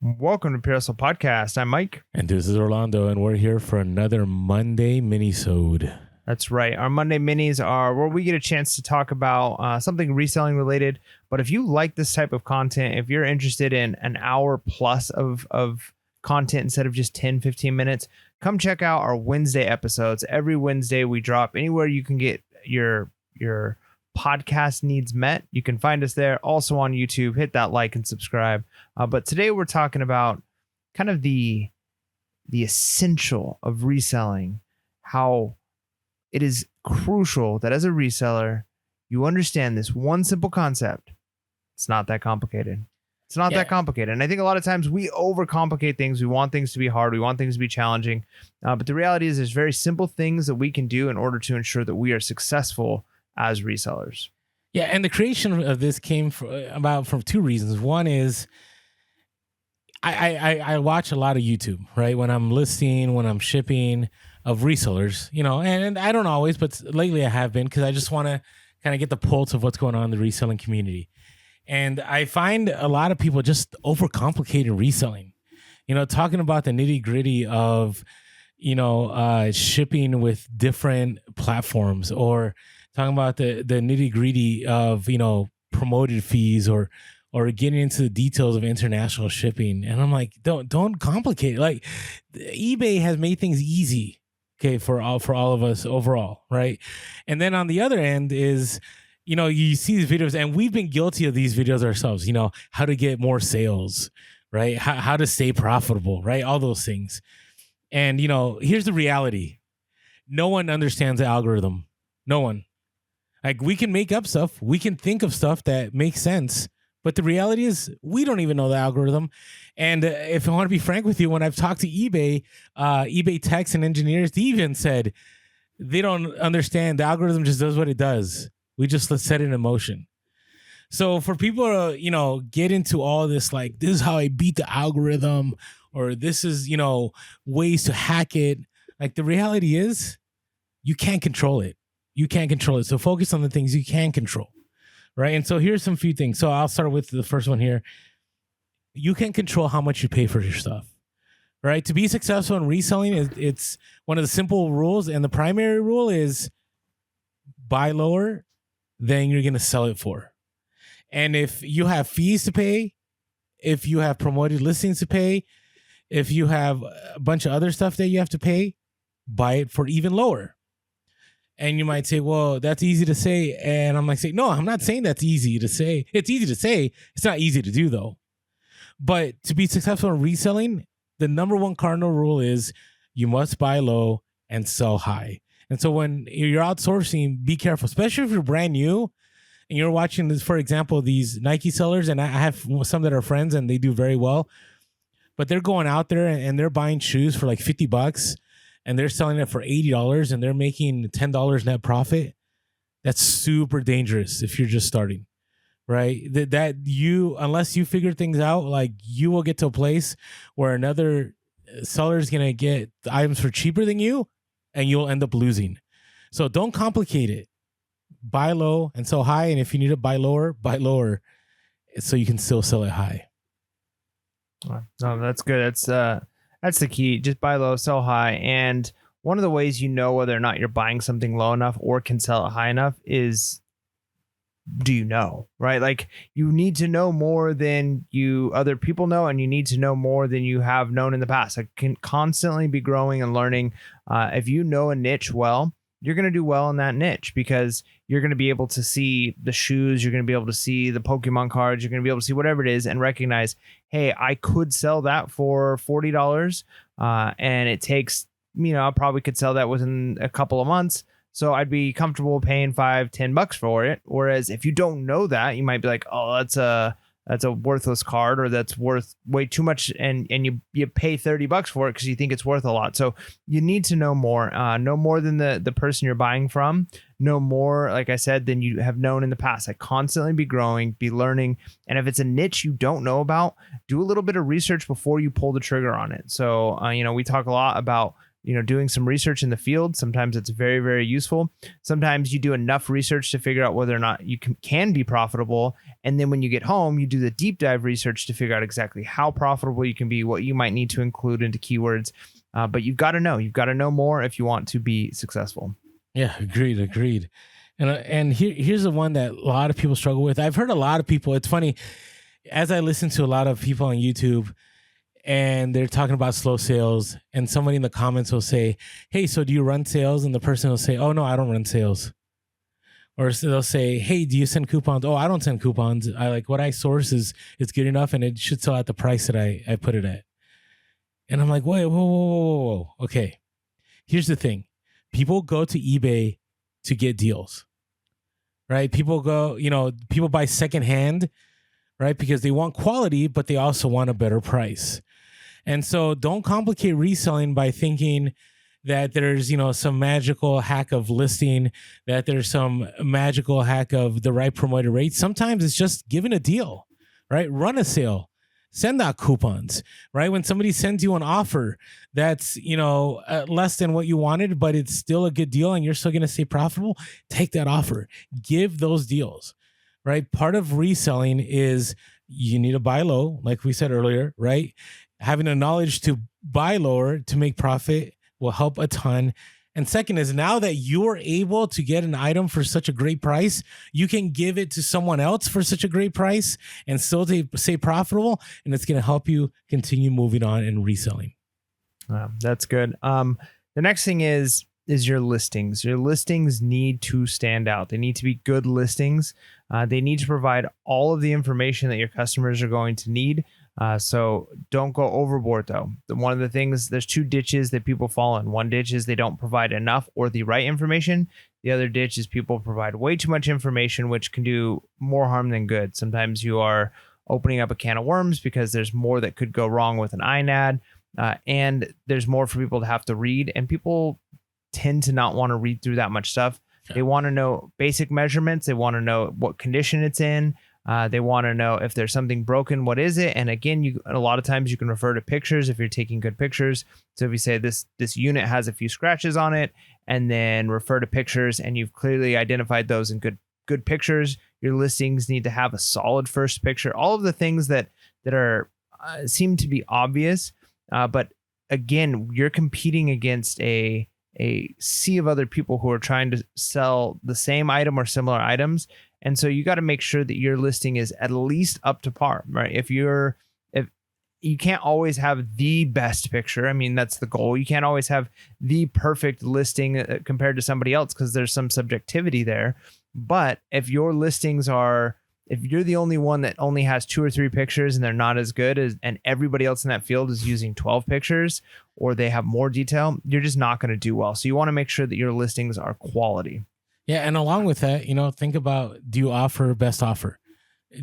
Welcome to PHP Podcast. I'm Mike. And this is Orlando, and we're here for another Monday mini-sode. That's right. Our Monday minis are where we get a chance to talk about something reselling related. But if you like this type of content, if you're interested in an hour plus of content instead of just 10, 15 minutes, come check out our Wednesday episodes. Every Wednesday we drop anywhere you can get your podcast needs met. You can find us there. Also on YouTube. Hit that like and subscribe. But today we're talking about kind of the essential of reselling, how it is crucial that as a reseller, you understand this one simple concept. It's not that complicated. It's not that complicated. And I think a lot of times we overcomplicate things. We want things to be hard. We want things to be challenging. But the reality is there's very simple things that we can do in order to ensure that we are successful as resellers. Yeah, and the creation of this came from two reasons. One is I watch a lot of YouTube, right? When I'm listing, when I'm shipping of resellers, and I don't always, but lately I have been because I just want to kind of get the pulse of what's going on in the reselling community. And I find a lot of people just overcomplicating reselling, talking about the nitty gritty of, shipping with different platforms, or talking about the nitty gritty of, promoted fees, or getting into the details of international shipping. And I'm like, don't complicate it. Like, eBay has made things easy, okay, for all of us overall, right? And then on the other end is, you see these videos, and we've been guilty of these videos ourselves, how to get more sales, right? How to stay profitable, right? All those things. And, here's the reality. No one understands the algorithm. No one. Like, we can make up stuff. We can think of stuff that makes sense. But the reality is we don't even know the algorithm. And if I want to be frank with you, when I've talked to eBay techs and engineers, they even said they don't understand. The algorithm just does what it does. We just let's set it in motion. So for people to, get into all this, like, this is how I beat the algorithm, or this is, ways to hack it. Like, the reality is you can't control it. You can't control it. So focus on the things you can control, right? And so here's some few things. So I'll start with the first one here. You can control how much you pay for your stuff, right? To be successful in reselling, it's one of the simple rules. And the primary rule is buy lower than you're going to sell it for. And if you have fees to pay, if you have promoted listings to pay, if you have a bunch of other stuff that you have to pay, buy it for even lower. And you might say, well, that's easy to say. And I'm like, no, I'm not saying that's easy to say. It's easy to say. It's not easy to do, though. But to be successful in reselling, the number one cardinal rule is you must buy low and sell high. And so when you're outsourcing, be careful, especially if you're brand new and you're watching this, for example, these Nike sellers. And I have some that are friends and they do very well. But they're going out there and they're buying shoes for like $50. And they're selling it for $80 and they're making $10 net profit. That's super dangerous if you're just starting, right? That you, unless you figure things out, like, you will get to a place where another seller is going to get the items for cheaper than you and you'll end up losing. So don't complicate it. Buy low and sell high. And if you need to buy lower so you can still sell it high. No, that's good. That's the key. Just buy low, sell high. And one of the ways you know whether or not you're buying something low enough or can sell it high enough is, do you know, right? Like, you need to know more than other people know, and you need to know more than you have known in the past. Like, can constantly be growing and learning. If you know a niche well, you're going to do well in that niche because you're going to be able to see the shoes. You're going to be able to see the Pokemon cards. You're going to be able to see whatever it is and recognize, hey, I could sell that for $40. And it takes, I probably could sell that within a couple of months. So I'd be comfortable paying $5-10 for it. Whereas if you don't know that, you might be like, oh, that's a worthless card, or that's worth way too much, and you pay $30 for it because you think it's worth a lot. So you need to know more than the person you're buying from, know more, like I said, than you have known in the past. Like, constantly be growing, be learning. And if it's a niche you don't know about, do a little bit of research before you pull the trigger on it. So we talk a lot about doing some research in the field. Sometimes it's very, very useful. Sometimes you do enough research to figure out whether or not you can be profitable. And then when you get home, you do the deep dive research to figure out exactly how profitable you can be, what you might need to include into keywords. But you've got to know more if you want to be successful. Yeah, agreed. And here's the one that a lot of people struggle with. I've heard a lot of people, it's funny, as I listen to a lot of people on YouTube and they're talking about slow sales, and somebody in the comments will say, hey, so do you run sales? And the person will say, oh, no, I don't run sales. Or they'll say, hey, do you send coupons? Oh, I don't send coupons. I like what I source is good enough, and it should sell at the price that I put it at. And I'm like, whoa. Okay, here's the thing. People go to eBay to get deals, right? People buy secondhand, right? Because they want quality, but they also want a better price. And so don't complicate reselling by thinking that there's, some magical hack of listing, that there's some magical hack of the right promoted rate. Sometimes it's just giving a deal, right? Run a sale, send out coupons, right? When somebody sends you an offer that's, less than what you wanted, but it's still a good deal and you're still going to stay profitable, take that offer, give those deals, right? Part of reselling is you need to buy low, like we said earlier, right? Having the knowledge to buy lower to make profit will help a ton. And second is, now that you're able to get an item for such a great price, you can give it to someone else for such a great price and still stay profitable. And it's going to help you continue moving on and reselling. That's good. The next thing is your listings. Your listings need to stand out. They need to be good listings. They need to provide all of the information that your customers are going to need. So don't go overboard though. One of the things, there's two ditches that people fall in. One ditch is they don't provide enough or the right information. The other ditch is people provide way too much information, which can do more harm than good. Sometimes you are opening up a can of worms because there's more that could go wrong with an INAD, and there's more for people to have to read, and people tend to not want to read through that much stuff. They want to know basic measurements. They want to know what condition it's in. They want to know if there's something broken, what is it? And again, a lot of times you can refer to pictures if you're taking good pictures. So if you say this unit has a few scratches on it, and then refer to pictures, and you've clearly identified those in good pictures, your listings need to have a solid first picture. All of the things that are seem to be obvious, but again, you're competing against a sea of other people who are trying to sell the same item or similar items. And so you got to make sure that your listing is at least up to par, right? If you can't always have the best picture, I mean, that's the goal. You can't always have the perfect listing compared to somebody else because there's some subjectivity there. But if your listings if you're the only one that only has 2 or 3 pictures and they're not as good as, and everybody else in that field is using 12 pictures or they have more detail, you're just not going to do well. So you want to make sure that your listings are quality. Yeah. And along with that, think about, do you offer best offer?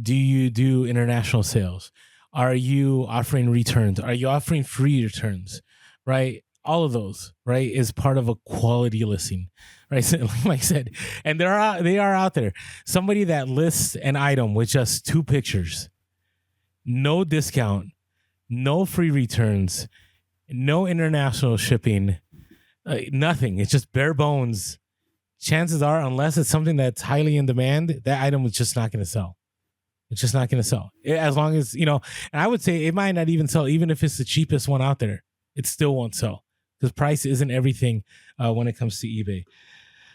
Do you do international sales? Are you offering returns? Are you offering free returns? Right? All of those, right, is part of a quality listing, right? So, like I said, and they are out there. Somebody that lists an item with just 2 pictures, no discount, no free returns, no international shipping, nothing. It's just bare bones. Chances are, unless it's something that's highly in demand, that item is just not going to sell. It's just not going to sell. As long as, and I would say it might not even sell, even if it's the cheapest one out there, it still won't sell because price isn't everything when it comes to eBay.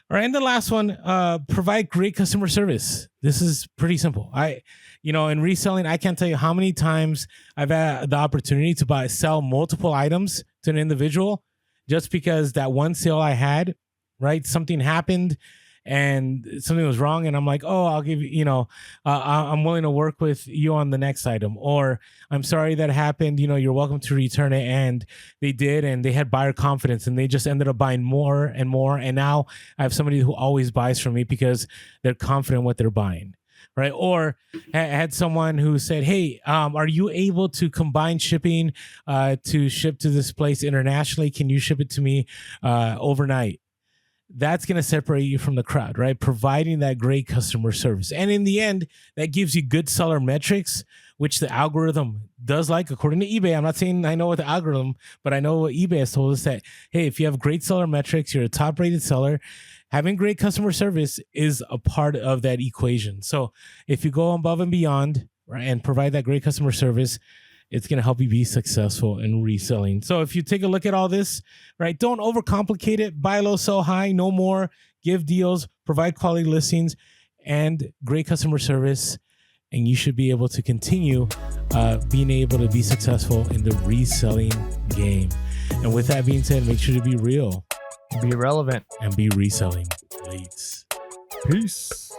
All right. And the last one, provide great customer service. This is pretty simple. In reselling, I can't tell you how many times I've had the opportunity to sell multiple items to an individual just because that one sale I had, right? Something happened and something was wrong. And I'm like, oh, I'll give you, I'm willing to work with you on the next item. Or I'm sorry that happened. You're welcome to return it. And they did. And they had buyer confidence and they just ended up buying more and more. And now I have somebody who always buys from me because they're confident what they're buying. Right. Or I had someone who said, hey, are you able to combine shipping to ship to this place internationally? Can you ship it to me overnight? That's going to separate you from the crowd, right? Providing that great customer service. And in the end, that gives you good seller metrics, which the algorithm does like, according to eBay. I'm not saying I know what the algorithm, but I know what eBay has told us, that, hey, if you have great seller metrics, you're a top rated seller, having great customer service is a part of that equation. So if you go above and beyond, right, and provide that great customer service, it's going to help you be successful in reselling. So if you take a look at all this, right, don't overcomplicate it. Buy low, sell high, no more. Give deals, provide quality listings, and great customer service. And you should be able to continue being able to be successful in the reselling game. And with that being said, make sure to be real, be relevant, and be reselling. Peace.